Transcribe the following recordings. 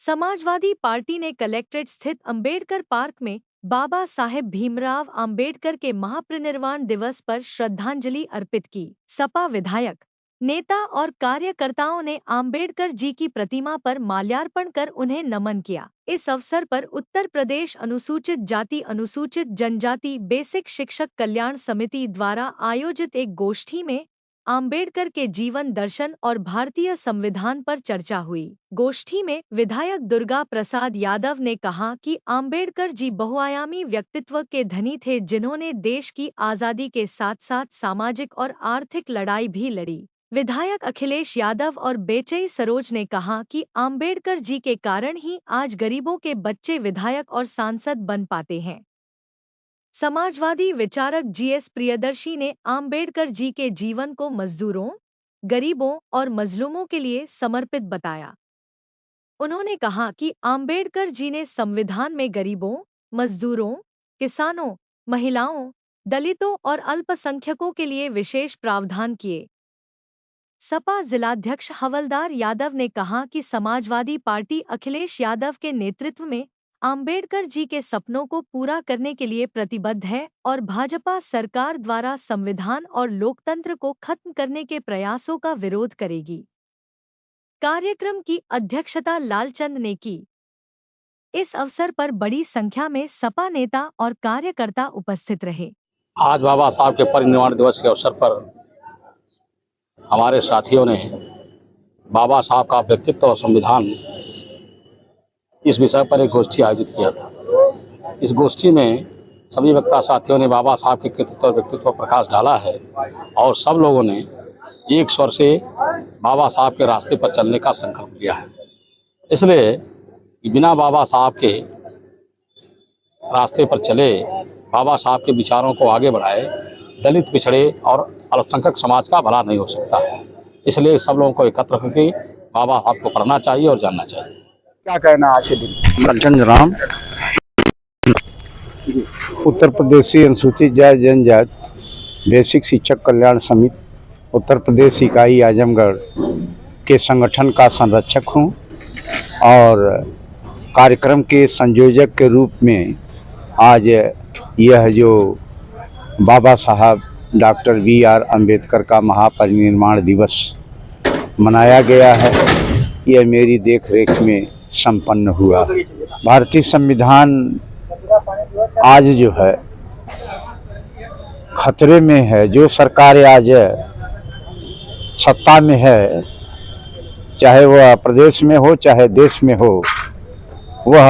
Samajwadi party ने collectorate स्थित Ambedkar park में बाबा साहेब भीमराव अंबेडकर के महापरिनिर्वाण दिवस पर श्रद्धांजलि अर्पित की। सपा विधायक, नेता और कार्यकर्ताओं ने अंबेडकर जी की प्रतिमा पर माल्यार्पण कर उन्हें नमन किया। इस अवसर पर उत्तर प्रदेश अनुसूचित जाति अनुसूचित जनजाति बेसिक शिक्षक कल्याण समिति द्वारा आयोजित एक गोष्ठी में अंबेडकर के जीवन दर्शन और भारतीय संविधान पर चर्चा हुई। गोष्ठी में विधायक दुर्गा प्रसाद यादव ने कहा कि अंबेडकर जी बहुआयामी व्यक्तित्व के धनी थे, जिन्होंने देश की आजादी के साथ साथ सामाजिक और आर्थिक लड़ाई भी लड़ी। विधायक अखिलेश यादव और बेचई सरोज ने कहा कि अंबेडकर जी के कारण ही आज गरीबों के बच्चे विधायक और सांसद बन पाते हैं। समाजवादी विचारक जीएस प्रियदर्शी ने अंबेडकर जी के जीवन को मजदूरों, गरीबों और मजलूमों के लिए समर्पित बताया। उन्होंने कहा कि अंबेडकर जी ने संविधान में गरीबों, मजदूरों, किसानों, महिलाओं, दलितों और अल्पसंख्यकों के लिए विशेष प्रावधान किए। सपा जिलाध्यक्ष हवलदार यादव ने कहा कि समाजवादी पार्टी अखिलेश यादव के नेतृत्व में अंबेडकर जी के सपनों को पूरा करने के लिए प्रतिबद्ध है और भाजपा सरकार द्वारा संविधान और लोकतंत्र को खत्म करने के प्रयासों का विरोध करेगी। कार्यक्रम की अध्यक्षता लालचंद ने की। इस अवसर पर बड़ी संख्या में सपा नेता और कार्यकर्ता उपस्थित रहे। आज बाबा साहब के परिनिर्वाण दिवस के अवसर पर हमारे साथियों ने बाबा साहब का व्यक्तित्व और संविधान इस विषय पर एक गोष्ठी आयोजित किया था। इस गोष्ठी में सभी वक्ता साथियों ने बाबा साहब के कृतित्व और व्यक्तित्व पर प्रकाश डाला है और सब लोगों ने एक स्वर से बाबा साहब के रास्ते पर चलने का संकल्प लिया है। इसलिए बिना बाबा साहब के रास्ते पर चले, बाबा साहब के विचारों को आगे बढ़ाए, दलित, पिछड़े और अल्पसंख्यक समाज का भला नहीं हो सकता है। इसलिए सब लोगों को एकत्र करके बाबा साहब को पढ़ना चाहिए और जानना चाहिए। क्या कहना आज के दिन? लालचंद राम, उत्तर प्रदेशी अनुसूचित जाति जनजाति बेसिक शिक्षक कल्याण समिति उत्तर प्रदेश इकाई आजमगढ़ के संगठन का संरक्षक हूं और कार्यक्रम के संयोजक के रूप में आज यह जो बाबा साहब डॉक्टर बी.आर. अम्बेडकर का महापरिनिर्वाण दिवस मनाया गया है, यह मेरी देखरेख में संपन्न हुआ। भारतीय संविधान आज जो है खतरे में है। जो सरकार आज सत्ता में है, चाहे वह प्रदेश में हो चाहे देश में हो, वह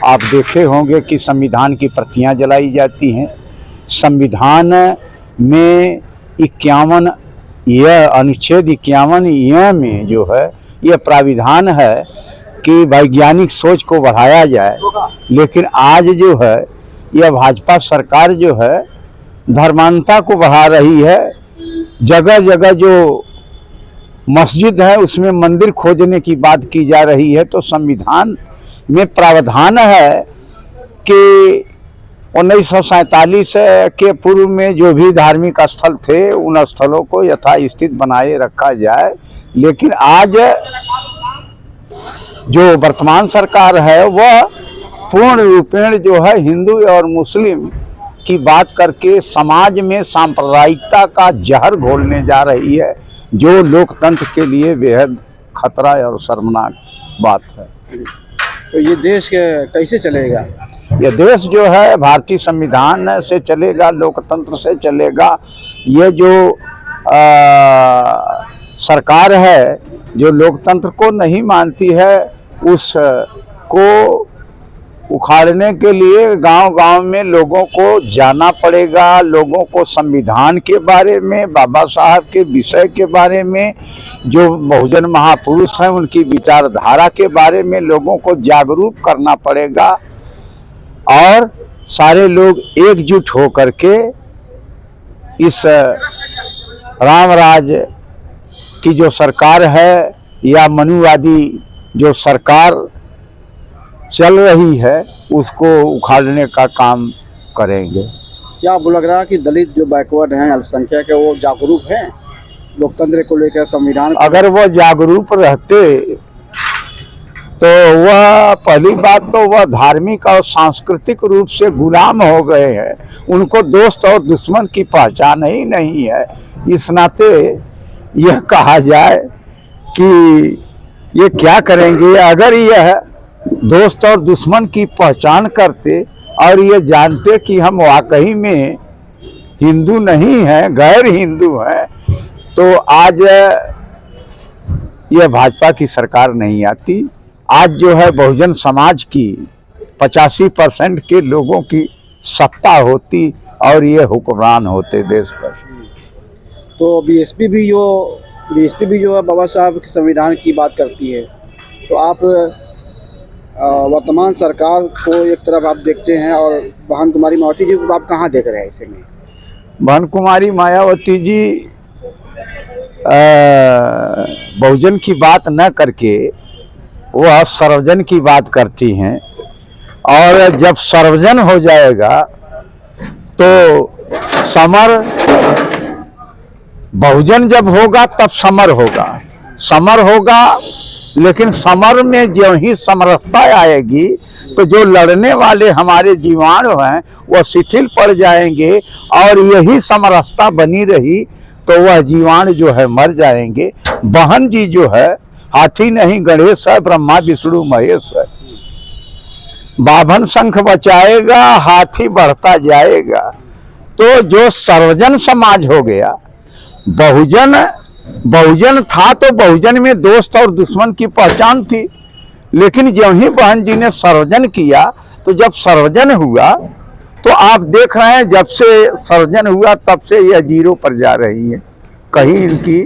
आप देखे होंगे कि संविधान की प्रतियां जलाई जाती हैं। संविधान में 51 यह अनुच्छेद 51 में जो है यह प्राविधान है कि वैज्ञानिक सोच को बढ़ाया जाए, लेकिन आज जो है यह भाजपा सरकार जो है धर्मांधता को बढ़ा रही है। जगह जगह जो मस्जिद है उसमें मंदिर खोजने की बात की जा रही है। तो संविधान में प्रावधान है कि 1947 के पूर्व में जो भी धार्मिक स्थल थे उन स्थलों को यथास्थित बनाए रखा जाए, लेकिन आज जो वर्तमान सरकार है वह पूर्ण रूपेण जो है हिंदू और मुस्लिम की बात करके समाज में सांप्रदायिकता का जहर घोलने जा रही है, जो लोकतंत्र के लिए बेहद खतरा और शर्मनाक बात है। तो ये देश कैसे चलेगा? यह देश जो है भारतीय संविधान से चलेगा, लोकतंत्र से चलेगा। ये जो सरकार है जो लोकतंत्र को नहीं मानती है, उसको उखाड़ने के लिए गांव-गांव में लोगों को जाना पड़ेगा। लोगों को संविधान के बारे में, बाबा साहब के विषय के बारे में, जो बहुजन महापुरुष हैं उनकी विचारधारा के बारे में लोगों को जागरूक करना पड़ेगा और सारे लोग एकजुट हो करके इस रामराज की जो सरकार है या मनुवादी जो सरकार चल रही है उसको उखाड़ने का काम करेंगे। क्या आपको लग रहा है कि दलित जो बैकवर्ड हैं, अल्पसंख्यक है, वो जागरूक हैं लोकतंत्र को लेकर, संविधान? अगर वो जागरूक रहते तो वह पहली बात तो वह धार्मिक और सांस्कृतिक रूप से गुलाम हो गए हैं, उनको दोस्त और दुश्मन की पहचान ही नहीं है। इस नाते यह कहा जाए कि ये क्या करेंगे अगर यह दोस्त और दुश्मन की पहचान करते और ये जानते कि हम वाकई में हिंदू नहीं हैं, गैर हिंदू हैं, तो आज यह भाजपा की सरकार नहीं आती। आज जो है बहुजन समाज की 85% के लोगों की सत्ता होती और ये हुक्मरान होते देश पर। तो बीएसपी भी जो है बाबा साहब के संविधान की बात करती है, तो आप वर्तमान सरकार को एक तरफ आप देखते हैं और बहन कुमारी मायावती जी को आप कहाँ देख रहे हैं ऐसे में? बहन कुमारी मायावती जी बहुजन की बात न करके वह सर्वजन की बात करती हैं, और जब सर्वजन हो जाएगा तो समर, बहुजन जब होगा तब समर होगा, समर होगा, लेकिन समर में जो ही समरसता आएगी तो जो लड़ने वाले हमारे जीवाणु हैं वह शिथिल पड़ जाएंगे, और यही समरसता बनी रही तो वह जीवाणु जो है मर जाएंगे। बहन जी जो है हाथी नहीं गणेश है, ब्रह्मा विष्णु महेश है। बाभन शंख बचाएगा, हाथी बढ़ता जाएगा। तो जो सर्वजन समाज हो गया, बहुजन था तो बहुजन में दोस्त और दुश्मन की पहचान थी, लेकिन जब ही बहन जी ने सर्वजन किया तो जब सर्वजन हुआ तो आप देख रहे हैं जब से सर्वजन हुआ तब से यह जीरो पर जा रही है। कहीं इनकी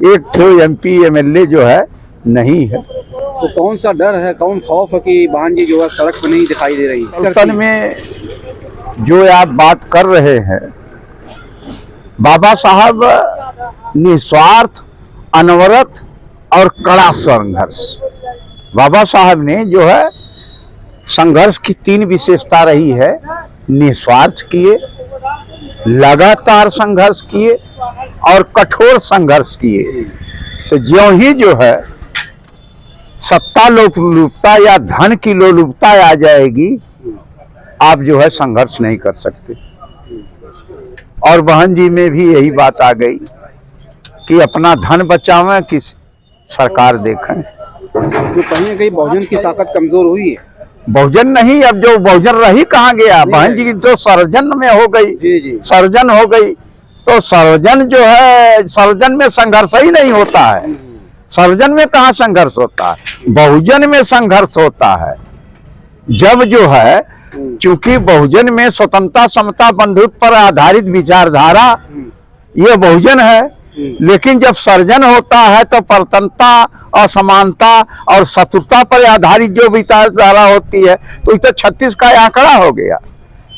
एक ठो MP MLA जो है नहीं है। तो कौन सा डर है, कौन खौफ है कि बहन जी जो है सड़क पर नहीं दिखाई दे रही है? असल में जो आप बात कर रहे हैं, बाबा साहब निस्वार्थ, अनवरत और कड़ा संघर्ष। बाबा साहब ने जो है संघर्ष की 3 विशेषता रही है। निस्वार्थ किए, लगातार संघर्ष किए और कठोर संघर्ष किए। तो ज्यों ही जो है सत्ता लोलुपता या धन की लोलुपता आ जाएगी, आप जो है संघर्ष नहीं कर सकते। और बहन जी में भी यही बात आ गई कि अपना धन बचावें कि सरकार देखें। तो कहीं न कहीं बहुजन की ताकत कमजोर हुई है। बहुजन नहीं, अब जो बहुजन रही कहाँ गया? बहन जी तो सर्वजन में हो गई। जी। सर्वजन हो गई तो सर्वजन जो है, सर्वजन में संघर्ष ही नहीं होता है। सर्वजन में कहाँ संघर्ष होता है? बहुजन में संघर्ष होता है। जब जो है चूंकि बहुजन में स्वतंत्रता, समता, बंधुत्व पर आधारित विचारधारा ये बहुजन है, लेकिन जब सर्जन होता है तो परतंत्रता, असमानता और शत्रुता पर आधारित जो विचारधारा होती है, तो इस 36 का आंकड़ा हो गया।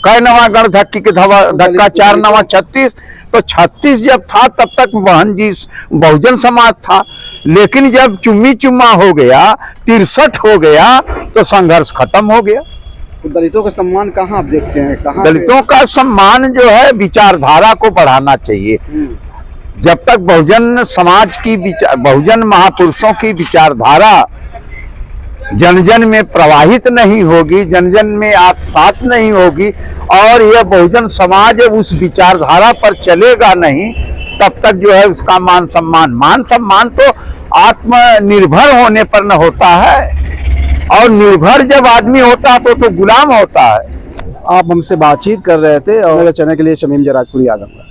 कई नवा गण धक्की के धक्का 4 नवा 36। तो 36 जब था तब तक बहन जी बहुजन समाज था, लेकिन जब चुम्मी चुम्मा हो गया, 63 हो गया, तो संघर्ष खत्म हो गया। तो दलितों का सम्मान कहाँ आप देखते हैं? कहाँ दलितों का सम्मान जो है विचारधारा को बढ़ाना चाहिए। जब तक बहुजन समाज की बहुजन महापुरुषों की विचारधारा जन जन में प्रवाहित नहीं होगी, जन जन में आत्मसात नहीं होगी, और यह बहुजन समाज उस विचारधारा पर चलेगा नहीं, तब तक जो है उसका मान सम्मान तो आत्मनिर्भर होने पर न होता है, और निर्भर जब आदमी होता है तो गुलाम होता है। आप हमसे बातचीत कर रहे थे और चैनल के लिए शमीम जराजपुरी आजम।